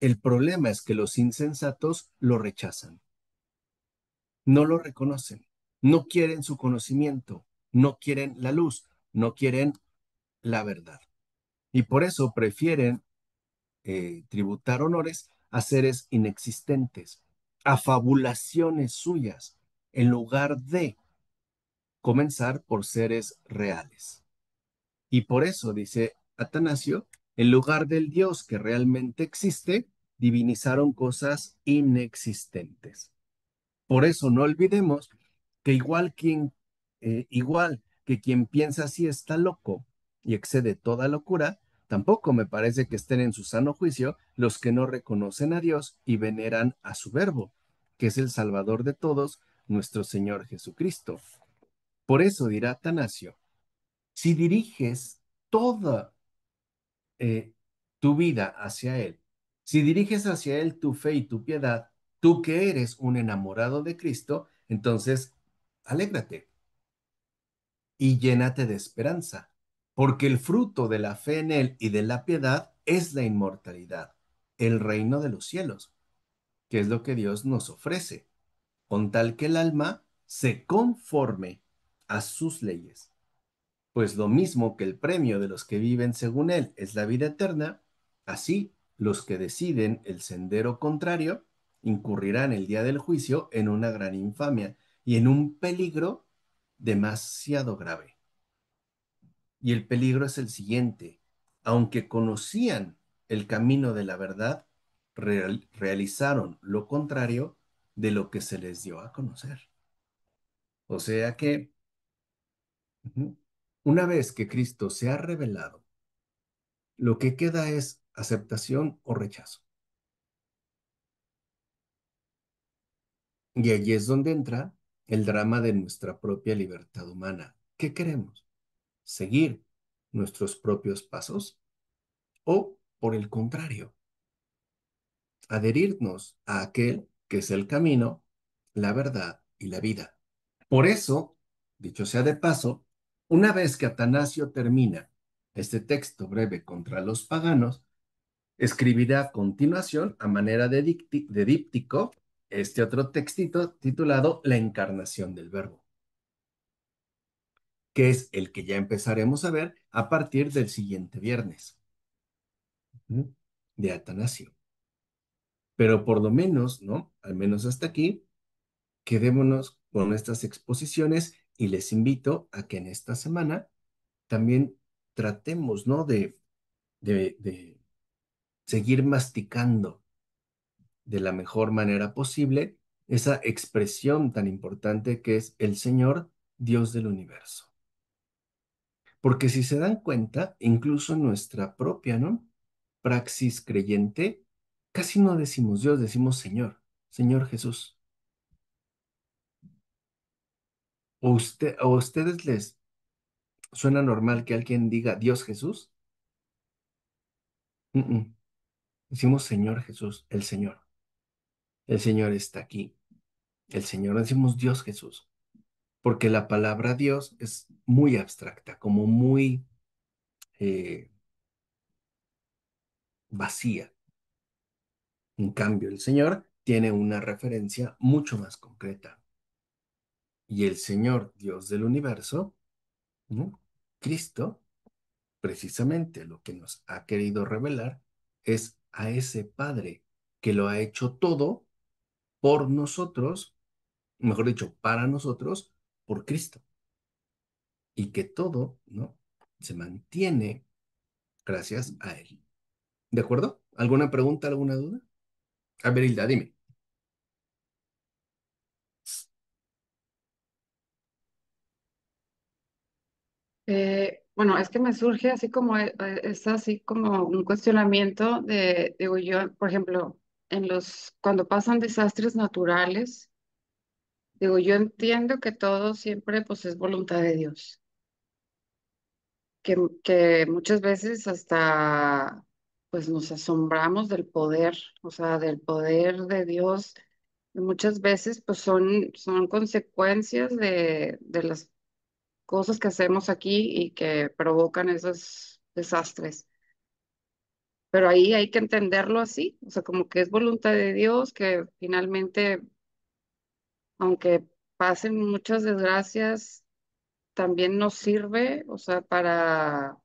El problema es que los insensatos lo rechazan. No lo reconocen. No quieren su conocimiento. No quieren la luz. No quieren la verdad. Y por eso prefieren tributar honores a seres inexistentes, a fabulaciones suyas, en lugar de comenzar por seres reales. Y por eso, dice Atanasio, en lugar del Dios que realmente existe, divinizaron cosas inexistentes. Por eso no olvidemos que igual que quien piensa así está loco y excede toda locura, tampoco me parece que estén en su sano juicio los que no reconocen a Dios y veneran a su verbo, que es el Salvador de todos, nuestro Señor Jesucristo. Por eso dirá Atanasio, si diriges toda eh, tu vida hacia Él, si diriges hacia Él tu fe y tu piedad, tú que eres un enamorado de Cristo, entonces alégrate y llénate de esperanza, porque el fruto de la fe en Él y de la piedad es la inmortalidad, el reino de los cielos, que es lo que Dios nos ofrece, con tal que el alma se conforme a sus leyes. Pues lo mismo que el premio de los que viven según Él es la vida eterna, así los que deciden el sendero contrario incurrirán el día del juicio en una gran infamia y en un peligro demasiado grave. Y el peligro es el siguiente: aunque conocían el camino de la verdad, realizaron lo contrario de lo que se les dio a conocer. O sea que, ujú, una vez que Cristo se ha revelado, lo que queda es aceptación o rechazo. Y allí es donde entra el drama de nuestra propia libertad humana. ¿Qué queremos? ¿Seguir nuestros propios pasos o, por el contrario, adherirnos a aquel que es el camino, la verdad y la vida? Por eso, dicho sea de paso, una vez que Atanasio termina este texto breve contra los paganos, escribirá a continuación, a manera de díptico, este otro textito titulado La encarnación del Verbo, que es el que ya empezaremos a ver a partir del siguiente viernes, ¿no? De Atanasio. Pero por lo menos, ¿no? Al menos hasta aquí, quedémonos con estas exposiciones y les invito a que en esta semana también tratemos, ¿no? De seguir masticando de la mejor manera posible esa expresión tan importante que es el Señor, Dios del universo. Porque si se dan cuenta, incluso en nuestra propia, ¿no? Praxis creyente, casi no decimos Dios, decimos Señor, Señor Jesús. ¿O a ustedes les suena normal que alguien diga Dios Jesús? Mm, mm. Decimos Señor Jesús, el Señor. El Señor está aquí. El Señor, no decimos Dios Jesús, porque la palabra Dios es muy abstracta, como muy eh, vacía. En cambio, el Señor tiene una referencia mucho más concreta. Y el Señor, Dios del universo, ¿no? Cristo, precisamente lo que nos ha querido revelar es a ese Padre que lo ha hecho todo por nosotros, mejor dicho, para nosotros, por Cristo. Y que todo, ¿no? Se mantiene gracias a Él. ¿De acuerdo? ¿Alguna pregunta, alguna duda? A ver, Hilda, dime. Bueno, es que me surge así como, es así como un cuestionamiento de, digo yo, por ejemplo, cuando pasan desastres naturales, digo, yo entiendo que todo siempre pues es voluntad de Dios, que muchas veces hasta pues nos asombramos del poder, o sea, del poder de Dios. Y muchas veces pues son consecuencias de las cosas que hacemos aquí y que provocan esos desastres. Pero ahí hay que entenderlo así, o sea, como que es voluntad de Dios, que finalmente, aunque pasen muchas desgracias, también nos sirve, o sea, para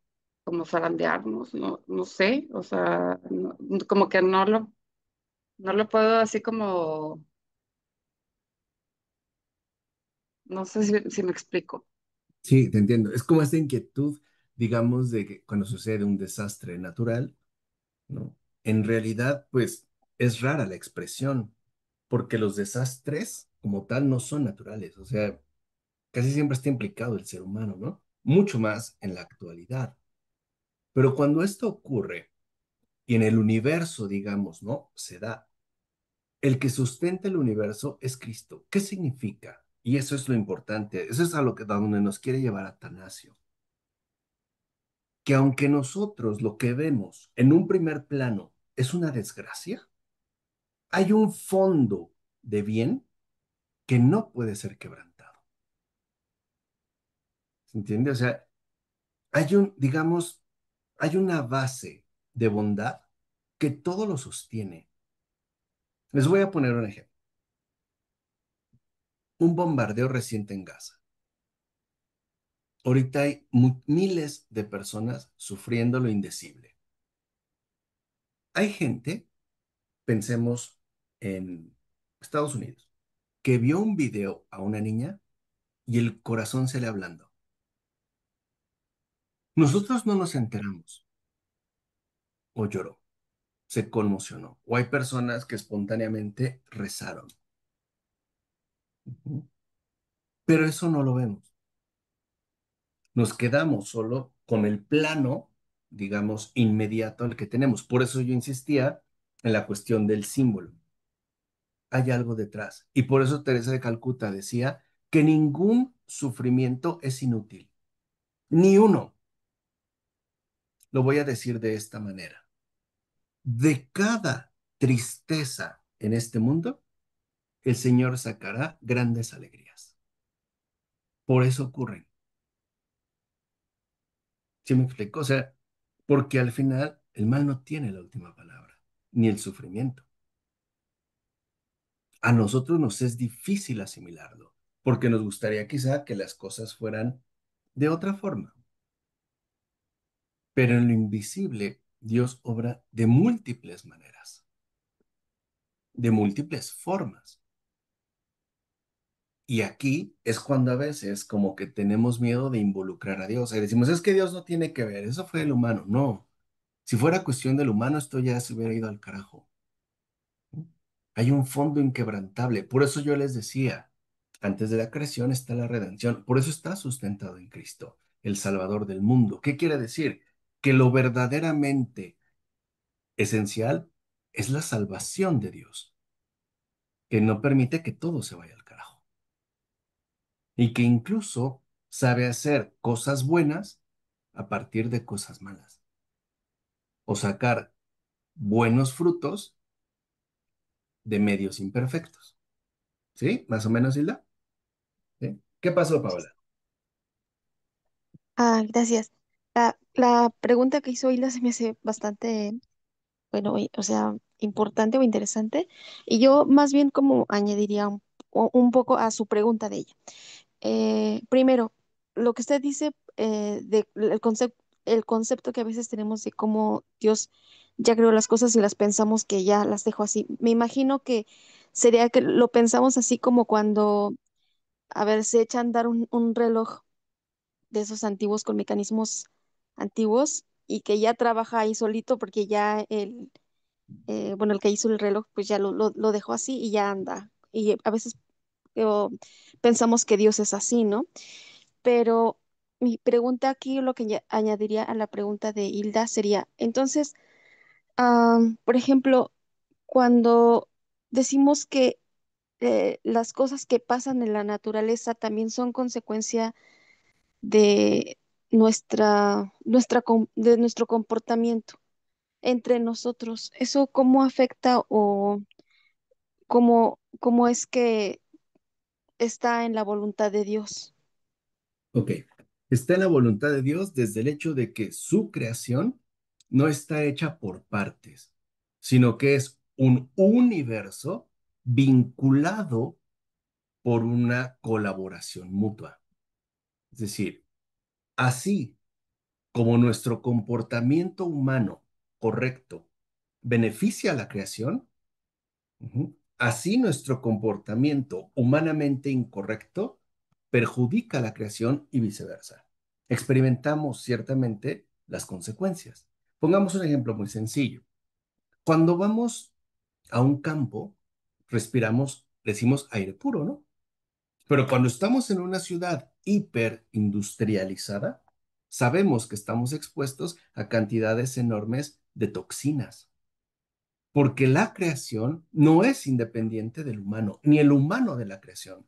como zarandearnos, no sé, o sea, como que no lo puedo así como, no sé si me explico. Sí, te entiendo. Es como esta inquietud, digamos, de que cuando sucede un desastre natural, ¿no? En realidad, pues es rara la expresión, porque los desastres como tal no son naturales, o sea, casi siempre está implicado el ser humano, ¿no? Mucho más en la actualidad. Pero cuando esto ocurre y en el universo, digamos, ¿no? Se da, el que sustenta el universo es Cristo. ¿Qué significa? Y eso es lo importante, eso es a donde nos quiere llevar Atanasio, que aunque nosotros lo que vemos en un primer plano es una desgracia, hay un fondo de bien que no puede ser quebrantado. ¿Se entiende? O sea, digamos, hay una base de bondad que todo lo sostiene. Les voy a poner un ejemplo. Un bombardeo reciente en Gaza. Ahorita hay miles de personas sufriendo lo indecible. Hay gente, pensemos en Estados Unidos, que vio un video a una niña y el corazón se le ablandó. Nosotros no nos enteramos o lloró, se conmocionó. O hay personas que espontáneamente rezaron. Ujú. Pero eso no lo vemos. Nos quedamos solo con el plano, digamos, inmediato al que tenemos. Por eso yo insistía en la cuestión del símbolo. Hay algo detrás. Y por eso Teresa de Calcuta decía que ningún sufrimiento es inútil. Ni uno. Lo voy a decir de esta manera. De cada tristeza en este mundo, el Señor sacará grandes alegrías. Por eso ocurren. ¿Sí me explico? O sea, porque al final el mal no tiene la última palabra, ni el sufrimiento. A nosotros nos es difícil asimilarlo, porque nos gustaría quizá que las cosas fueran de otra forma. Pero en lo invisible, Dios obra de múltiples maneras, de múltiples formas. Y aquí es cuando a veces como que tenemos miedo de involucrar a Dios. Y decimos, es que Dios no tiene que ver, eso fue el humano. No, si fuera cuestión del humano, esto ya se hubiera ido al carajo. Hay un fondo inquebrantable. Por eso yo les decía, antes de la creación está la redención. Por eso está sustentado en Cristo, el Salvador del mundo. ¿Qué quiere decir? Que lo verdaderamente esencial es la salvación de Dios, que no permite que todo se vaya al carajo y que incluso sabe hacer cosas buenas a partir de cosas malas o sacar buenos frutos de medios imperfectos. ¿Sí? Más o menos, Hilda. ¿Sí? ¿Qué pasó, Paola? Gracias. La pregunta que hizo Hilda se me hace bastante, bueno, o sea, importante o interesante. Y yo más bien como añadiría un poco a su pregunta de ella. Primero, lo que usted dice el concepto que a veces tenemos de cómo Dios ya creó las cosas y las pensamos que ya las dejó así. Me imagino que sería que lo pensamos así como cuando, a ver, se echa a andar un reloj de esos antiguos con mecanismos antiguos y que ya trabaja ahí solito porque ya bueno, el que hizo el reloj pues ya lo dejó así y ya anda. Y a veces eh, pensamos que Dios es así, ¿no? Pero mi pregunta aquí, lo que añadiría a la pregunta de Hilda sería, entonces, por ejemplo, cuando decimos que las cosas que pasan en la naturaleza también son consecuencia de de nuestro comportamiento entre nosotros. ¿Eso cómo afecta o cómo es que está en la voluntad de Dios? Ok. Está en la voluntad de Dios desde el hecho de que su creación no está hecha por partes, sino que es un universo vinculado por una colaboración mutua. Es decir, así como nuestro comportamiento humano correcto beneficia a la creación, así nuestro comportamiento humanamente incorrecto perjudica a la creación y viceversa. Experimentamos ciertamente las consecuencias. Pongamos un ejemplo muy sencillo. Cuando vamos a un campo, respiramos, decimos aire puro, ¿no? Pero cuando estamos en una ciudad hiperindustrializada, sabemos que estamos expuestos a cantidades enormes de toxinas, porque la creación no es independiente del humano, ni el humano de la creación.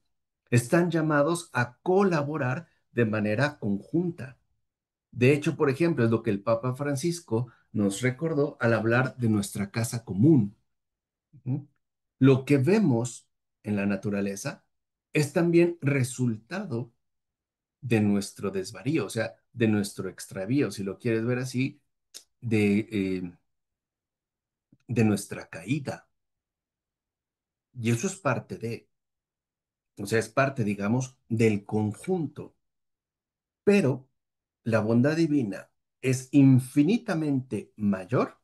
Están llamados a colaborar de manera conjunta. De hecho, por ejemplo, es lo que el Papa Francisco nos recordó al hablar de nuestra casa común. Ujú. Lo que vemos en la naturaleza es también resultado de nuestro desvarío, o sea, de nuestro extravío, si lo quieres ver así, de nuestra caída. Y eso es parte de, o sea, es parte, digamos, del conjunto. Pero la bondad divina es infinitamente mayor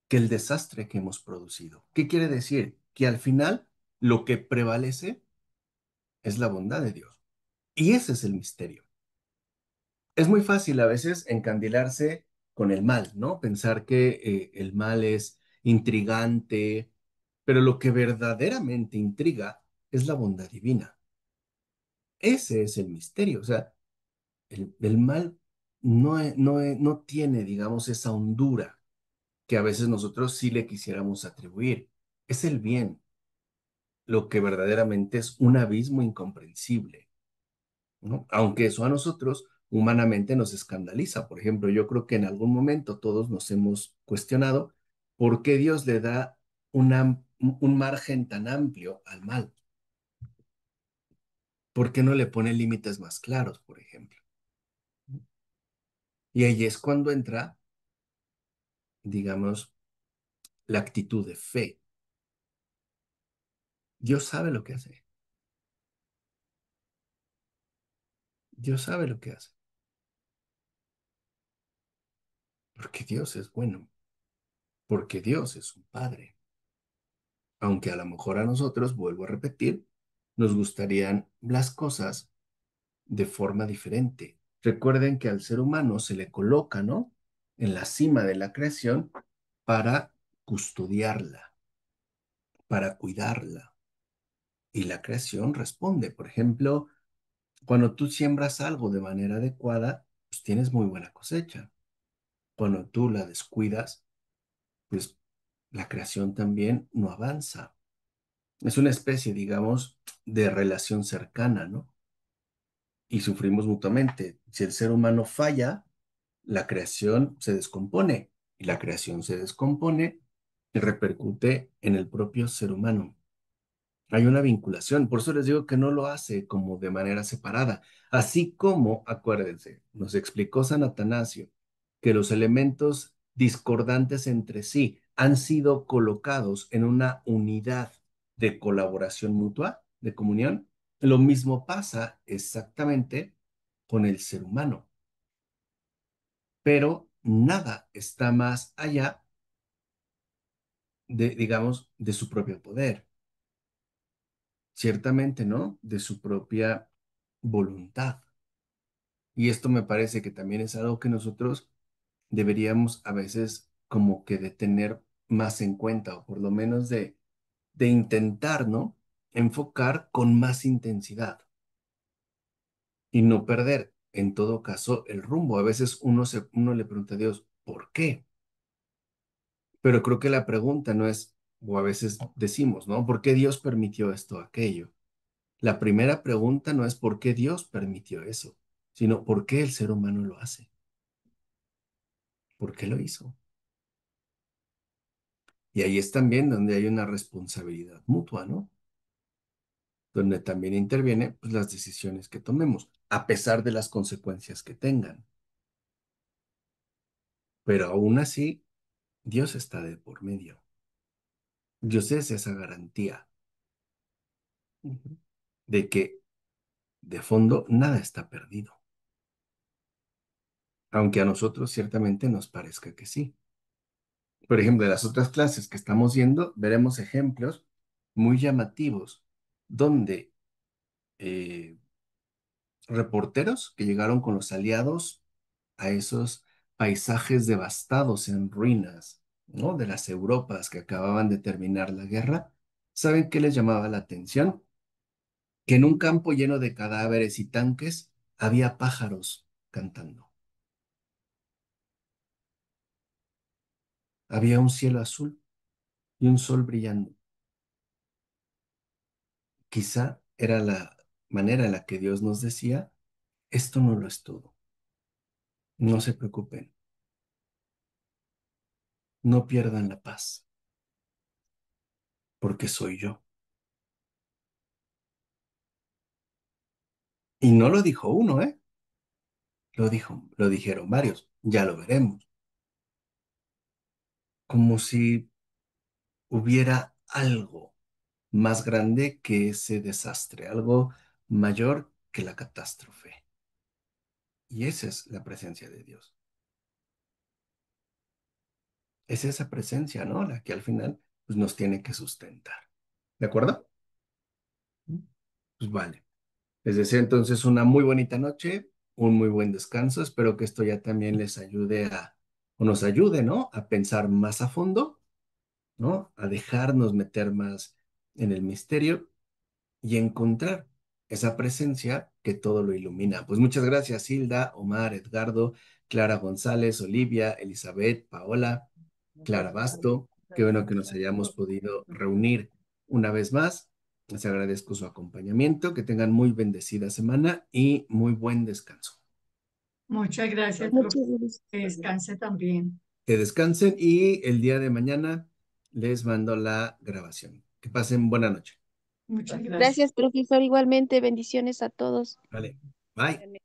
que el desastre que hemos producido. ¿Qué quiere decir? Que al final lo que prevalece es la bondad de Dios. Y ese es el misterio. Es muy fácil a veces encandilarse con el mal, ¿no? Pensar que el mal es intrigante, pero lo que verdaderamente intriga es la bondad divina. Ese es el misterio. O sea, el mal no tiene, digamos, esa hondura que a veces nosotros sí le quisiéramos atribuir. Es el bien, lo que verdaderamente es un abismo incomprensible, ¿no? Aunque eso a nosotros humanamente nos escandaliza. Por ejemplo, yo creo que en algún momento todos nos hemos cuestionado por qué Dios le da un margen tan amplio al mal. ¿Por qué no le pone límites más claros, por ejemplo? Y ahí es cuando entra, digamos, la actitud de fe. Dios sabe lo que hace. Dios sabe lo que hace. Porque Dios es bueno. Porque Dios es un Padre. Aunque a lo mejor a nosotros, vuelvo a repetir, nos gustarían las cosas de forma diferente. Recuerden que al ser humano se le coloca, ¿no? En la cima de la creación para custodiarla, para cuidarla. Y la creación responde. Por ejemplo, cuando tú siembras algo de manera adecuada, pues tienes muy buena cosecha. Cuando tú la descuidas, pues la creación también no avanza. Es una especie, digamos, de relación cercana, ¿no? Y sufrimos mutuamente. Si el ser humano falla, la creación se descompone y la creación se descompone y repercute en el propio ser humano. Hay una vinculación, por eso les digo que no lo hace como de manera separada, así como, acuérdense, nos explicó San Atanasio que los elementos discordantes entre sí han sido colocados en una unidad de colaboración mutua, de comunión. Lo mismo pasa exactamente con el ser humano, pero nada está más allá de, digamos, de su propio poder. Ciertamente, ¿no? De su propia voluntad. Y esto me parece que también es algo que nosotros deberíamos a veces como que de tener más en cuenta, o por lo menos de intentar, ¿no? Enfocar con más intensidad y no perder, en todo caso, el rumbo. A veces uno le pregunta a Dios, ¿por qué? Pero creo que la pregunta no es, o a veces decimos, ¿no? ¿Por qué Dios permitió esto o aquello? La primera pregunta no es por qué Dios permitió eso, sino por qué el ser humano lo hace, por qué lo hizo. Y ahí es también donde hay una responsabilidad mutua, ¿no? Donde también interviene pues, las decisiones que tomemos, a pesar de las consecuencias que tengan. Pero aún así, Dios está de por medio. Dios es esa garantía ujú, de que de fondo nada está perdido, aunque a nosotros ciertamente nos parezca que sí. Por ejemplo, en las otras clases que estamos viendo, veremos ejemplos muy llamativos donde eh, reporteros que llegaron con los aliados a esos paisajes devastados en ruinas, ¿no? De las Europas que acababan de terminar la guerra, ¿saben qué les llamaba la atención? Que en un campo lleno de cadáveres y tanques había pájaros cantando. Había un cielo azul y un sol brillando. Quizá era la manera en la que Dios nos decía, esto no lo es todo. No se preocupen, no pierdan la paz, porque soy yo. Y no lo dijo uno, ¿eh? lo dijeron varios, ya lo veremos, como si hubiera algo más grande que ese desastre, algo mayor que la catástrofe. Y esa es la presencia de Dios. Es esa presencia, ¿no? La que al final pues, nos tiene que sustentar. ¿De acuerdo? Pues vale. Les deseo entonces una muy bonita noche, un muy buen descanso. Espero que esto ya también les ayude o nos ayude, ¿no? A pensar más a fondo, ¿no? A dejarnos meter más en el misterio y encontrar esa presencia que todo lo ilumina. Pues muchas gracias, Hilda, Omar, Edgardo, Clara González, Olivia, Elizabeth, Paola, Clara Basto. Qué bueno que nos hayamos podido reunir una vez más. Les agradezco su acompañamiento, que tengan muy bendecida semana y muy buen descanso. Muchas gracias, profe. Muchas gracias. Que descanse también. Que descansen y el día de mañana les mando la grabación. Que pasen buena noche. Muchas gracias. Gracias, profesor. Igualmente, bendiciones a todos. Vale. Bye.